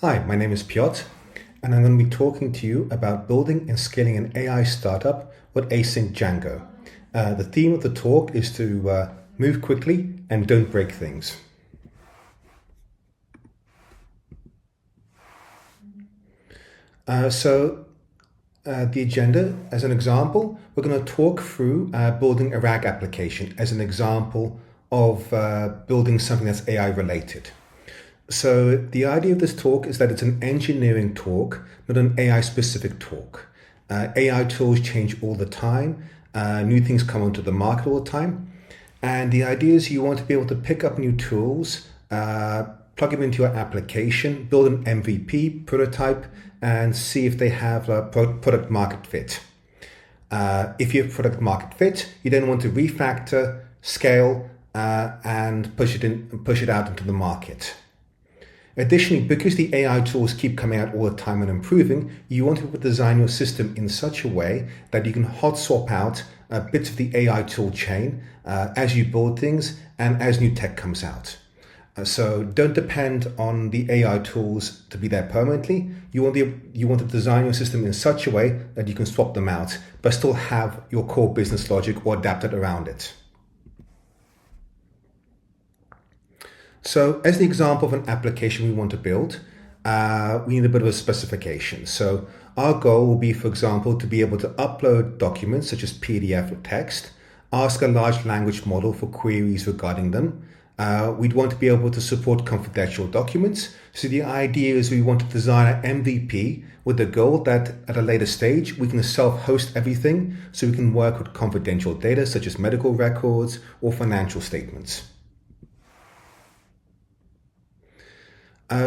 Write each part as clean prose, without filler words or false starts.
Hi, my name is Piotr, and I'm going to be talking to you about building and scaling an AI startup with Async Django. The theme of the talk is to move quickly and don't break things. The agenda, as an example, we're going to talk through building a RAG application as an example of building something that's AI related. So the idea of this talk is that it's an engineering talk, not an AI specific talk. AI tools change all the time. New things come onto the market all the time. And the idea is you want to be able to pick up new tools, plug them into your application, build an MVP, prototype, and see if they have a product market fit. If you have product market fit, you then want to refactor, scale, and push it out into the market. Additionally, because the AI tools keep coming out all the time and improving, you want to design your system in such a way that you can hot swap out bits of the AI tool chain as you build things and as new tech comes out. So don't depend on the AI tools to be there permanently. You want to design your system in such a way that you can swap them out, but still have your core business logic or adapt it around it. So as the example of an application we want to build, we need a bit of a specification. So our goal will be, for example, to be able to upload documents such as PDF or text, ask a large language model for queries regarding them. We'd want to be able to support confidential documents. So the idea is we want to design an MVP with the goal that at a later stage, we can self-host everything so we can work with confidential data such as medical records or financial statements.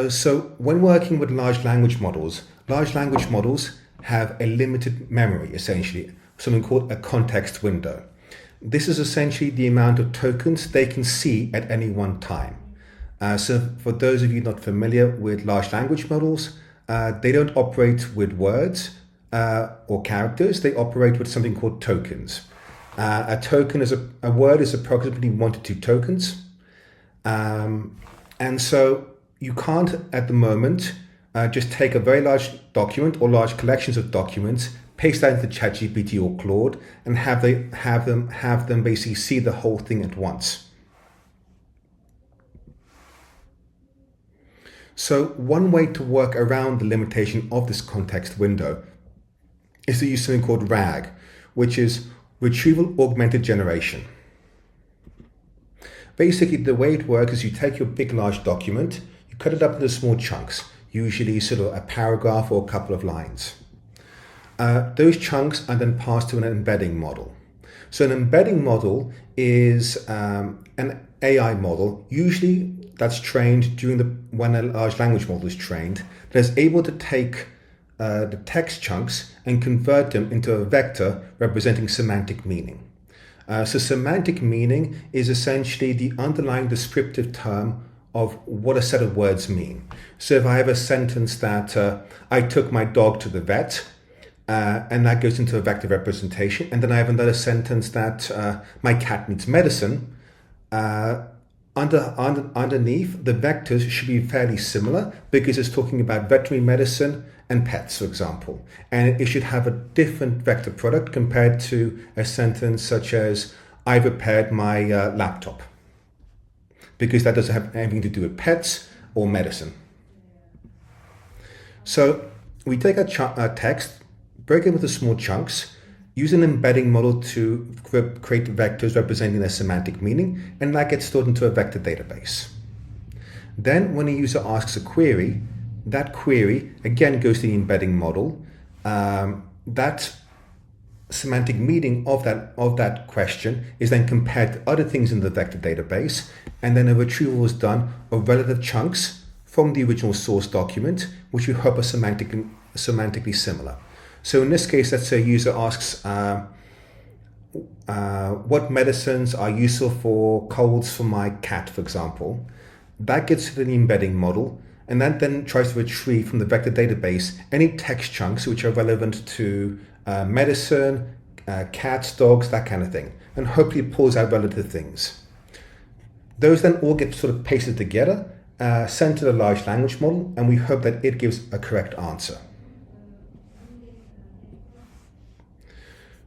So when working with large language models have a limited memory, essentially, something called a context window. This is essentially the amount of tokens they can see at any one time. So for those of you not familiar with large language models, they don't operate with words or characters. They operate with something called tokens. A token is a word is approximately 1 to 2 tokens. And so you can't, at the moment, just take a very large document or large collections of documents, paste that into ChatGPT or Claude, and have them basically see the whole thing at once. So one way to work around the limitation of this context window is to use something called RAG, which is retrieval augmented generation. Basically, the way it works is you take your big, large document, you cut it up into small chunks, usually sort of a paragraph or a couple of lines. Those chunks are then passed to an embedding model. So an embedding model is an AI model, usually that's trained when a large language model is trained, that is able to take the text chunks and convert them into a vector representing semantic meaning. So semantic meaning is essentially the underlying descriptive term of what a set of words mean. So if I have a sentence that I took my dog to the vet, and that goes into a vector representation, and then I have another sentence that my cat needs medicine, underneath the vectors should be fairly similar because it's talking about veterinary medicine and pets, for example. And it should have a different vector product compared to a sentence such as I repaired my laptop, because that doesn't have anything to do with pets or medicine. So we take a text, break it into small chunks, use an embedding model to create vectors representing their semantic meaning, and that gets stored into a vector database. Then when a user asks a query, that query again goes to the embedding model. That semantic meaning of that question is then compared to other things in the vector database, and then a retrieval is done of relative chunks from the original source document, which we hope are semantically similar. So in this case, let's say a user asks what medicines are useful for colds for my cat, for example. That gets to the embedding model, and that then tries to retrieve from the vector database any text chunks which are relevant to medicine, cats, dogs, that kind of thing, and hopefully it pulls out relative things. Those then all get sort of pasted together, send to the large language model, and we hope that it gives a correct answer.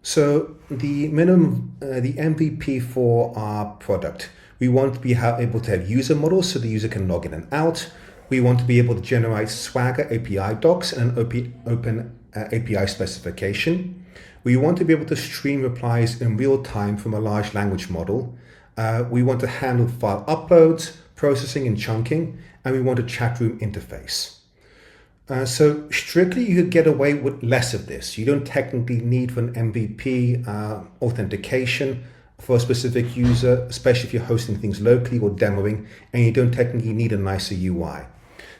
So the MVP for our product, we want to be able to have user models so the user can log in and out. We want to be able to generate Swagger API docs and an open API specification. We want to be able to stream replies in real time from a large language model. We want to handle file uploads, processing and chunking, and we want a chat room interface. So strictly, you could get away with less of this. You don't technically need for an MVP authentication for a specific user, especially if you're hosting things locally or demoing, and you don't technically need a nicer UI.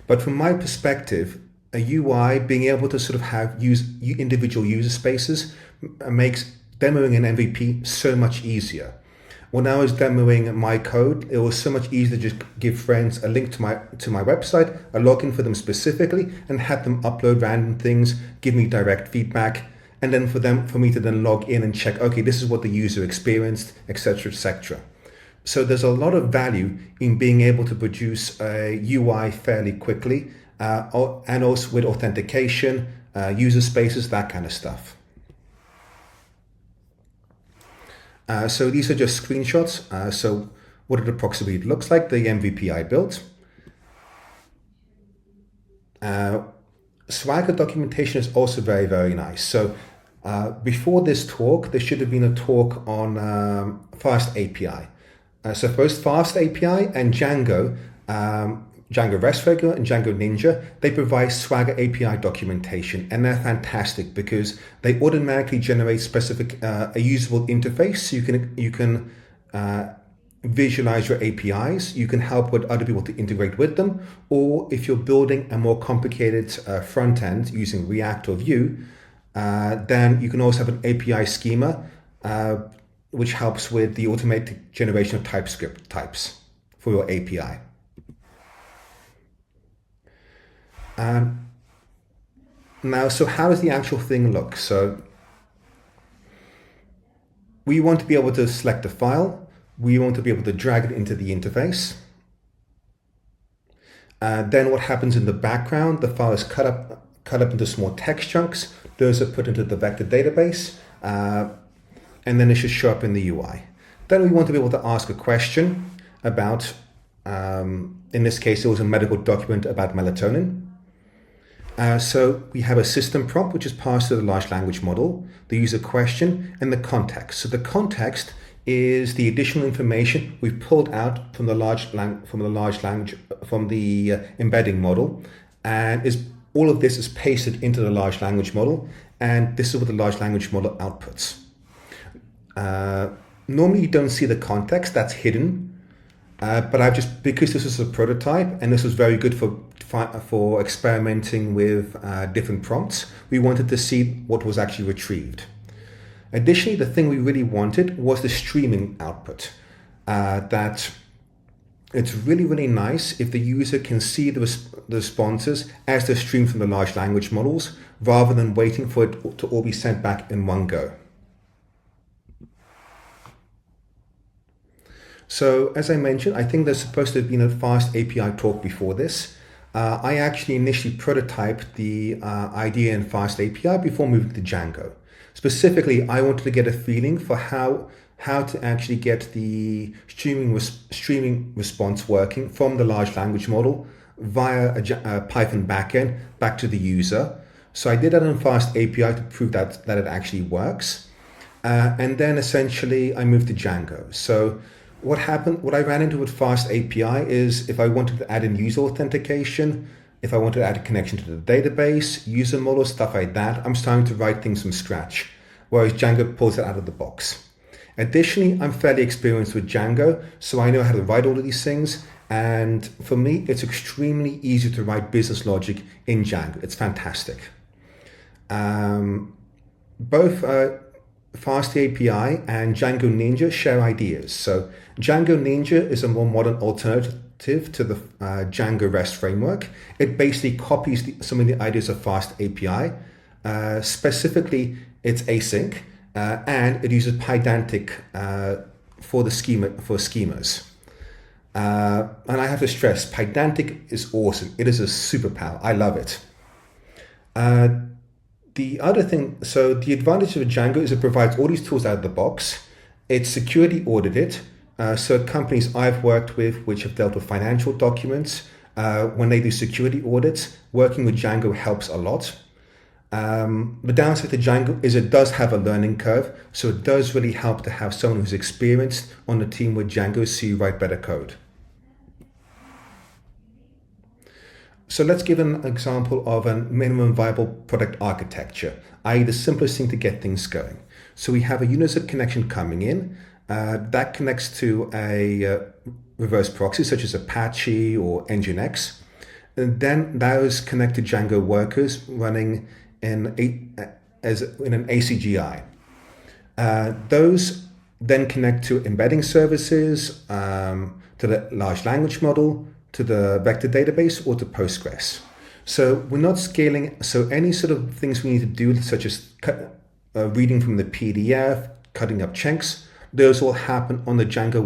But from my perspective, a UI being able to sort of have individual user spaces makes demoing an MVP so much easier. When I was demoing my code, it was so much easier to just give friends a link to my website, a login for them specifically, and have them upload random things, give me direct feedback, and then for me to then log in and check, okay, this is what the user experienced, etc., etc. So there's a lot of value in being able to produce a UI fairly quickly, and also with authentication, user spaces, that kind of stuff. So these are just screenshots. So what it approximately looks like, the MVP I built. Swagger documentation is also very, very nice. So before this talk, there should have been a talk on FastAPI. So both FastAPI and Django, Django REST Regular and Django Ninja, they provide Swagger API documentation, and they're fantastic because they automatically generate specific a usable interface, so you can visualize your APIs. You can help with other people to integrate with them, or if you're building a more complicated front end using React or Vue, then you can also have an API schema, which helps with the automated generation of TypeScript types for your API. Now, so how does the actual thing look? So we want to be able to select a file. We want to be able to drag it into the interface. Then what happens in the background, the file is cut up into small text chunks. Those are put into the vector database, and then it should show up in the UI. Then we want to be able to ask a question about, in this case, it was a medical document about melatonin. So we have a system prompt, which is passed to the large language model, the user question, and the context. So the context is the additional information we've pulled out from the embedding model, and all of this is pasted into the large language model, and this is what the large language model outputs. Normally you don't see the context, that's hidden, but because this is a prototype and this was very good for experimenting with different prompts, we wanted to see what was actually retrieved. Additionally, the thing we really wanted was the streaming output. That it's really, really nice if the user can see the responses as they're streamed from the large language models, rather than waiting for it to all be sent back in one go. So as I mentioned, I think there's supposed to have been a FastAPI talk before this. I actually initially prototyped the idea in FastAPI before moving to Django. Specifically, I wanted to get a feeling for how to actually get the streaming response working from the large language model via a Python backend back to the user. So I did that in FastAPI to prove that it actually works. And then essentially I moved to Django. So what I ran into with FastAPI is if I wanted to add in user authentication, if I wanted to add a connection to the database, user model, stuff like that, I'm starting to write things from scratch, whereas Django pulls it out of the box. Additionally, I'm fairly experienced with Django, so I know how to write all of these things. And for me, it's extremely easy to write business logic in Django. It's fantastic. Both FastAPI and Django Ninja share ideas. So Django Ninja is a more modern alternative to the Django REST framework. It basically copies some of the ideas of FastAPI. Specifically, it's async, and it uses Pydantic for schemas. And I have to stress, Pydantic is awesome. It is a superpower. I love it. The other thing, so the advantage of Django is it provides all these tools out of the box. It's security audited. So companies I've worked with, which have dealt with financial documents, when they do security audits, working with Django helps a lot. The downside to Django is it does have a learning curve, so it does really help to have someone who's experienced on the team with Django so you write better code. So let's give an example of a minimum viable product architecture, i.e. the simplest thing to get things going. So we have a user connection coming in that connects to a reverse proxy such as Apache or Nginx. And then those connect to Django workers running in an ACGI. Those then connect to embedding services, to the large language model, to the vector database, or to Postgres. So we're not scaling, so any sort of things we need to do, such as reading from the PDF, cutting up chunks, those will happen on the Django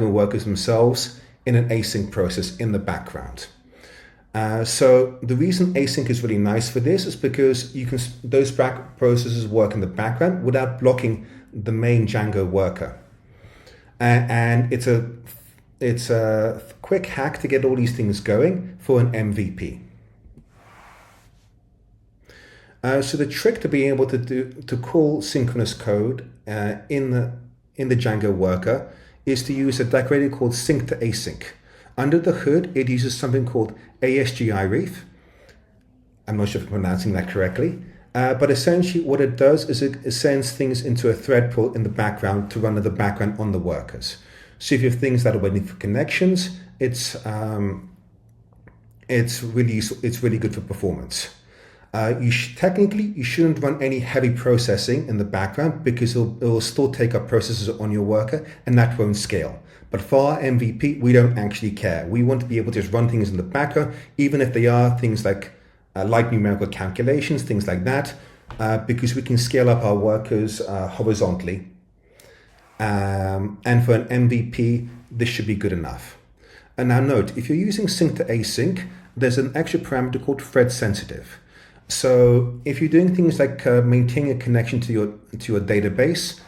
workers themselves in an async process in the background. So the reason async is really nice for this is because those processes work in the background without blocking the main Django worker. And it's a quick hack to get all these things going for an MVP. So the trick to being able to call synchronous code in the Django worker is to use a decorator called sync to async. Under the hood, it uses something called ASGI-ref. I'm not sure if I'm pronouncing that correctly. But essentially what it does is it sends things into a thread pool in the background to run in the background on the workers. So if you have things that are waiting for connections, it's really useful, it's really good for performance. Technically, you shouldn't run any heavy processing in the background because it will still take up processes on your worker and that won't scale. But for our MVP, we don't actually care. We want to be able to just run things in the background, even if they are things like light numerical calculations, things like that, because we can scale up our workers horizontally. And for an MVP, this should be good enough. And now note, if you're using sync to async, there's an extra parameter called thread sensitive. So if you're doing things like maintaining a connection to your database,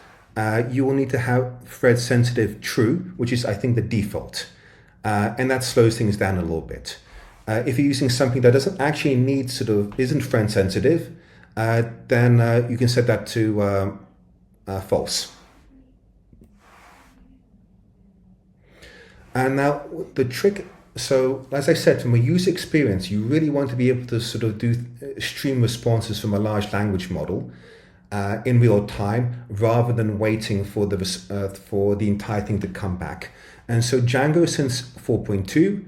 you will need to have thread sensitive true, which is I think the default. And that slows things down a little bit. If you're using something that doesn't actually need isn't thread sensitive, then you can set that to false. And now the trick, so as I said, from a user experience, you really want to be able to sort of do stream responses from a large language model in real time, rather than waiting for the entire thing to come back. And so Django, since 4.2,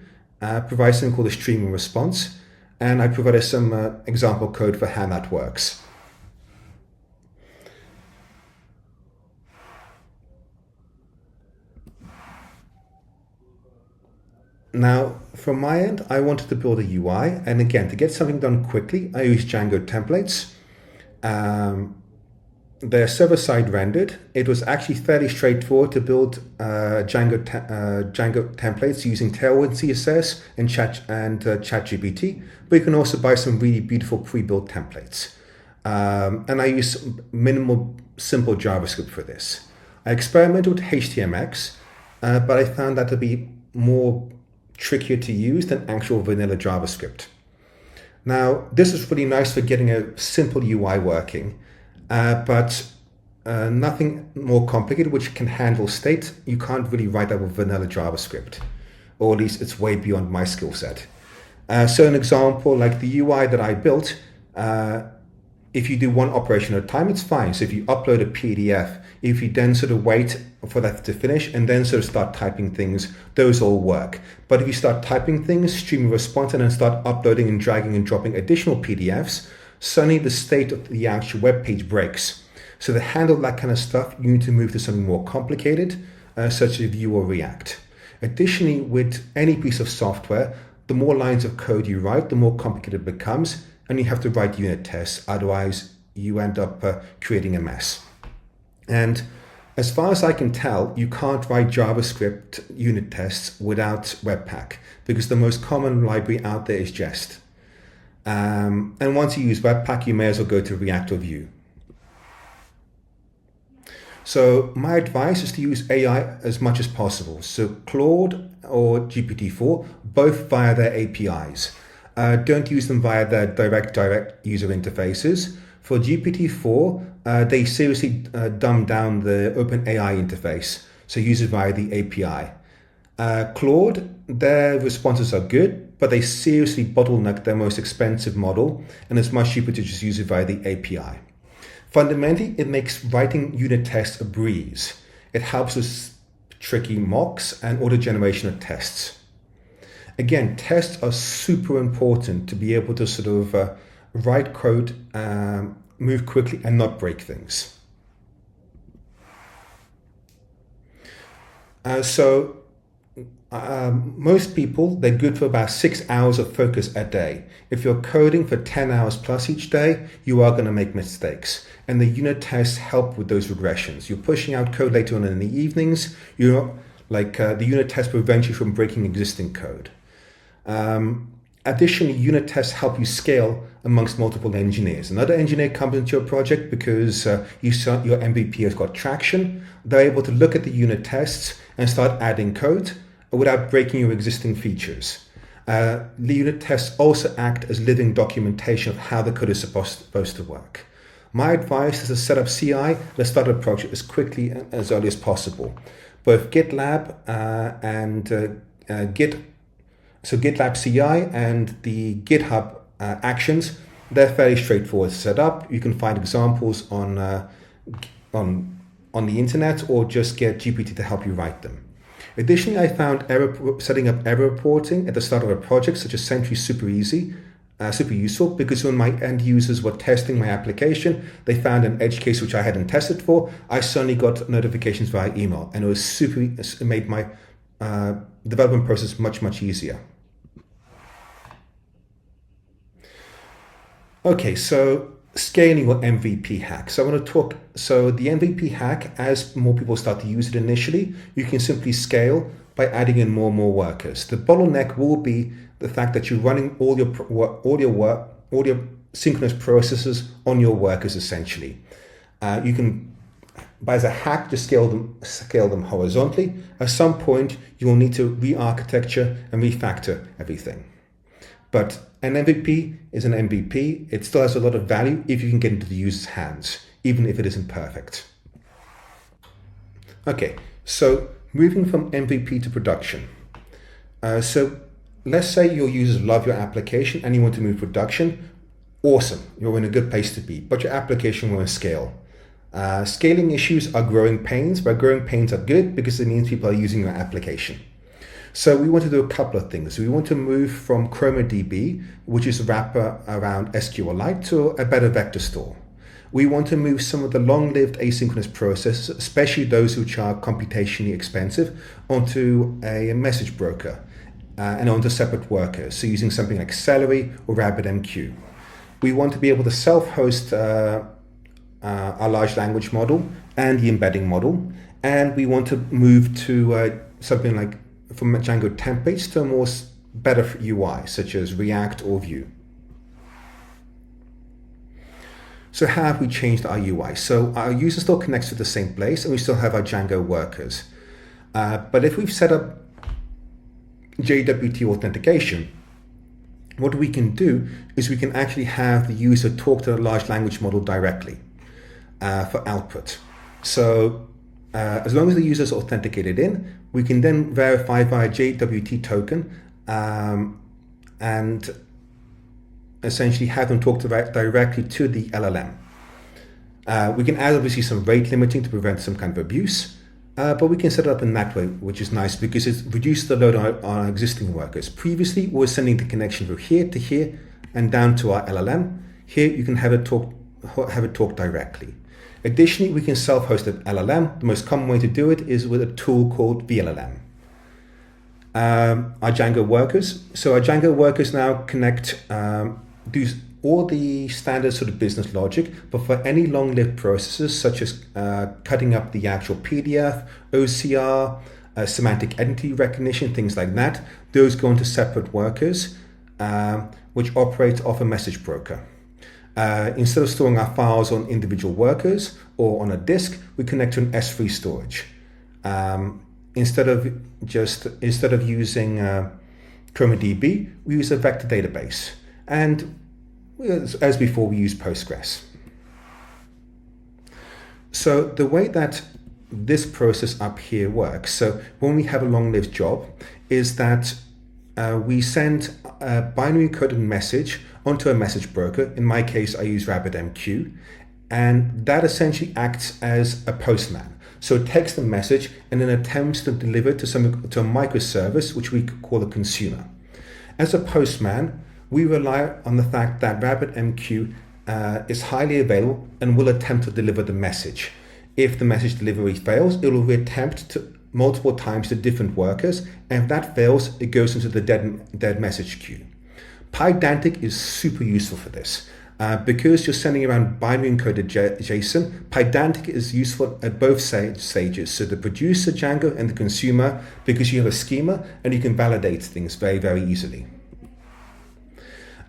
provides something called a streaming response, and I provided some example code for how that works. Now, from my end, I wanted to build a UI, and again, to get something done quickly, I use Django templates. They're server-side rendered. It was actually fairly straightforward to build Django templates using Tailwind CSS and ChatGPT, but you can also buy some really beautiful pre-built templates. And I use minimal, simple JavaScript for this. I experimented with HTMX, but I found that to be more trickier to use than actual vanilla JavaScript. Now, this is really nice for getting a simple UI working, but nothing more complicated which can handle state. You can't really write that with vanilla JavaScript, or at least it's way beyond my skill set. So an example, like the UI that I built, if you do one operation at a time, it's fine. So if you upload a PDF, if you then sort of wait for that to finish and then sort of start typing things, those all work. But if you start typing things, stream a response, and then start uploading and dragging and dropping additional PDFs, suddenly the state of the actual web page breaks. So to handle that kind of stuff, you need to move to something more complicated, such as Vue or React. Additionally, with any piece of software, the more lines of code you write, the more complicated it becomes, and you have to write unit tests. Otherwise, you end up creating a mess. And As far as I can tell, you can't write JavaScript unit tests without Webpack because the most common library out there is Jest. And once you use Webpack, you may as well go to React or Vue. So my advice is to use AI as much as possible. So Claude or GPT-4, both via their APIs. Don't use them via their direct user interfaces. For GPT-4, they seriously dumb down the OpenAI interface, so use it via the API. Claude, their responses are good, but they seriously bottleneck their most expensive model, and it's much cheaper to just use it via the API. Fundamentally, it makes writing unit tests a breeze. It helps with tricky mocks and auto-generation of tests. Again, tests are super important to be able to sort of write code, move quickly and not break things. Most people, they're good for about 6 hours of focus a day. If you're coding for 10 hours plus each day, you are going to make mistakes. And the unit tests help with those regressions. You're pushing out code later on in the evenings. The unit tests prevent you from breaking existing code. Additionally, unit tests help you scale amongst multiple engineers. Another engineer comes into your project because your MVP has got traction. They're able to look at the unit tests and start adding code without breaking your existing features. The unit tests also act as living documentation of how the code is supposed to work. My advice is to set up CI and start a project as quickly and as early as possible. Both GitLab and GitLab CI and the GitHub actions, they're fairly straightforward to set up. You can find examples on the internet or just get GPT to help you write them. Additionally, I found setting up error reporting at the start of a project such as Sentry super useful, because when my end users were testing my application, they found an edge case which I hadn't tested for. I suddenly got notifications via email, and it made my development process much easier. Okay, so scaling or MVP hack. So I want to talk, so the MVP hack, as more people start to use it initially, you can simply scale by adding in more and more workers. The bottleneck will be the fact that you're running all your synchronous processes on your workers essentially. You can, as a hack, just scale them horizontally. At some point, you will need to re-architecture and refactor everything. But an MVP is an MVP. It still has a lot of value if you can get into the user's hands, even if it isn't perfect. Okay, so moving from MVP to production. So let's say your users love your application and you want to move to production. Awesome, you're in a good place to be, but your application won't scale. Scaling issues are growing pains, but growing pains are good because it means people are using your application. So we want to do a couple of things. We want to move from ChromaDB, which is a wrapper around SQLite, to a better vector store. We want to move some of the long-lived asynchronous processes, especially those which are computationally expensive, onto a message broker and onto separate workers. So using something like Celery or RabbitMQ. We want to be able to self-host our large language model and the embedding model. And we want to move to something like from Django templates to a more better UI, such as React or Vue. So how have we changed our UI? So our user still connects to the same place and we still have our Django workers. But if we've set up JWT authentication, what we can do is we can actually have the user talk to the large language model directly for output. So as long as the user is authenticated in, we can then verify via JWT token and essentially have them talk directly to the LLM. We can add obviously some rate limiting to prevent some kind of abuse, but we can set it up in that way, which is nice because it reduces the load on our existing workers. Previously, we were sending the connection from here to here and down to our LLM. Here, you can have it talk directly. Additionally, we can self-host an LLM. The most common way to do it is with a tool called VLLM. Our Django workers. So our Django workers now connect, do all the standard sort of business logic, but for any long-lived processes such as cutting up the actual PDF, OCR, semantic entity recognition, things like that, those go into separate workers, which operate off a message broker. Instead of storing our files on individual workers or on a disk, we connect to an S3 storage. Instead of using ChromaDB, we use a vector database. And as before, we use Postgres. So the way that this process up here works, so when we have a long-lived job, is that we send a binary coded message onto a message broker. In my case, I use RabbitMQ, and that essentially acts as a postman. So it takes the message and then attempts to deliver it to a microservice, which we call a consumer. As a postman, we rely on the fact that RabbitMQ is highly available and will attempt to deliver the message. If the message delivery fails, it will reattempt multiple times to different workers, and if that fails, it goes into the dead message queue. Pydantic is super useful for this. Because you're sending around binary encoded JSON, Pydantic is useful at both stages. So the producer Django and the consumer, because you have a schema and you can validate things very, very easily.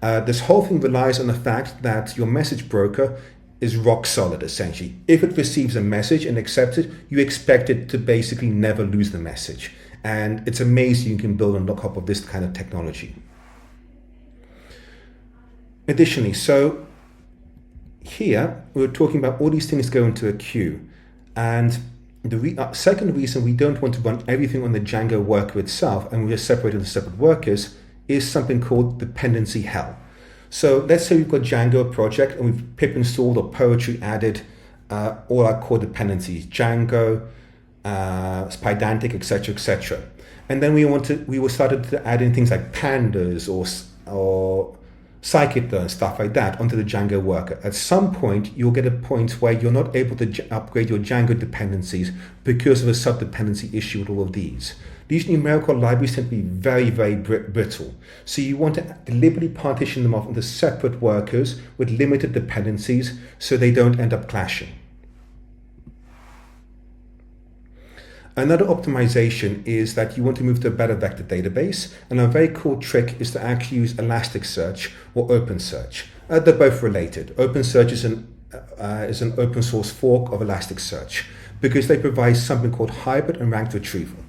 This whole thing relies on the fact that your message broker is rock solid, essentially. If it receives a message and accepts it, you expect it to basically never lose the message. And it's amazing you can build on top of this kind of technology. Additionally, so here we're talking about all these things go into a queue. And the second reason we don't want to run everything on the Django worker itself and we just separate into separate workers is something called dependency hell. So let's say we've got Django project and we've pip installed or poetry added all our core dependencies, Django, Pydantic, etc., etc. And then we started to add in things like pandas or scikit-learn and stuff like that onto the Django worker. At some point, you'll get a point where you're not able to upgrade your Django dependencies because of a sub-dependency issue with all of these. These numerical libraries tend to be very, very brittle. So you want to deliberately partition them off into separate workers with limited dependencies so they don't end up clashing. Another optimization is that you want to move to a better vector database, and a very cool trick is to actually use Elasticsearch or OpenSearch. They're both related. OpenSearch is an open source fork of Elasticsearch because they provide something called hybrid and ranked retrieval.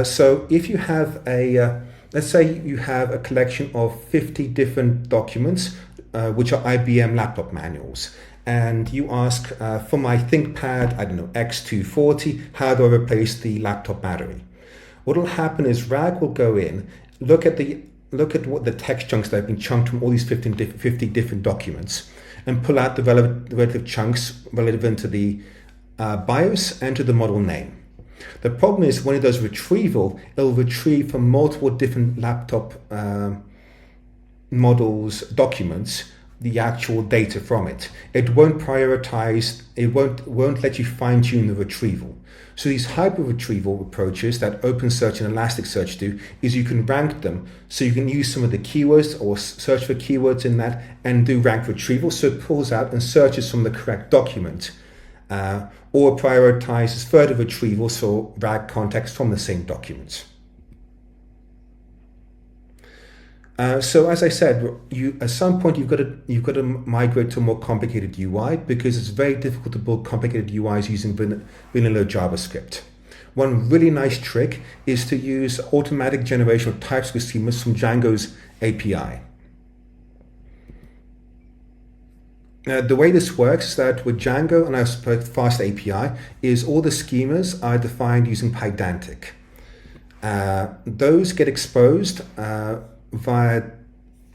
So if you have let's say you have a collection of 50 different documents, which are IBM laptop manuals, and you ask for my ThinkPad, I don't know, X240, how do I replace the laptop battery? What will happen is RAG will go in, look at what the text chunks that have been chunked from all these 50 different documents, and pull out the relative chunks relevant to the BIOS and to the model name. The problem is when it does retrieval, it'll retrieve from multiple different laptop models documents the actual data from it. It won't prioritize, it won't let you fine tune the retrieval. So these hyper retrieval approaches that OpenSearch and Elasticsearch do is you can rank them. So you can use some of the keywords or search for keywords in that and do rank retrieval. So it pulls out and searches from the correct document or prioritizes further retrieval, so RAG context from the same documents. So as I said, at some point you've got to migrate to a more complicated UI because it's very difficult to build complicated UIs using vanilla JavaScript. One really nice trick is to use automatic generation of TypeScript schemas from Django's API. The way this works is that with Django and I suppose FastAPI is all the schemas are defined using Pydantic. Those get exposed via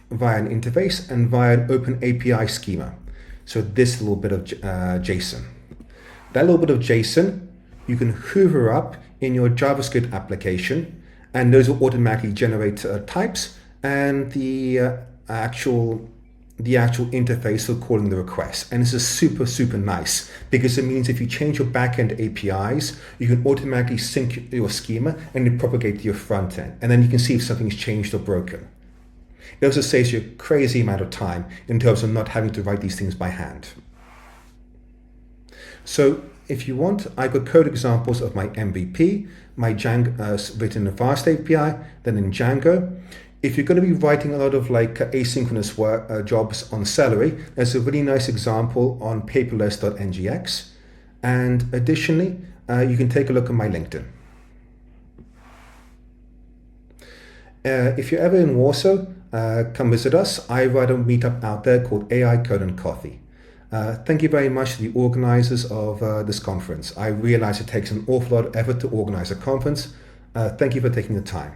an interface and via an open API schema. So this little bit of JSON. That little bit of JSON you can hoover up in your JavaScript application, and those will automatically generate types and the actual interface for calling the request. And this is super, super nice because it means if you change your backend APIs, you can automatically sync your schema and it propagate to your front end. And then you can see if something's changed or broken. It also saves you a crazy amount of time in terms of not having to write these things by hand. So if you want, I've got code examples of my MVP, my Django written in FastAPI, then in Django. If you're going to be writing a lot of like asynchronous work jobs on Celery, there's a really nice example on paperless.ngx. And additionally, you can take a look at my LinkedIn. If you're ever in Warsaw, come visit us. I run a meetup out there called AI Code and Coffee. Thank you very much to the organizers of this conference. I realize it takes an awful lot of effort to organize a conference. Thank you for taking the time.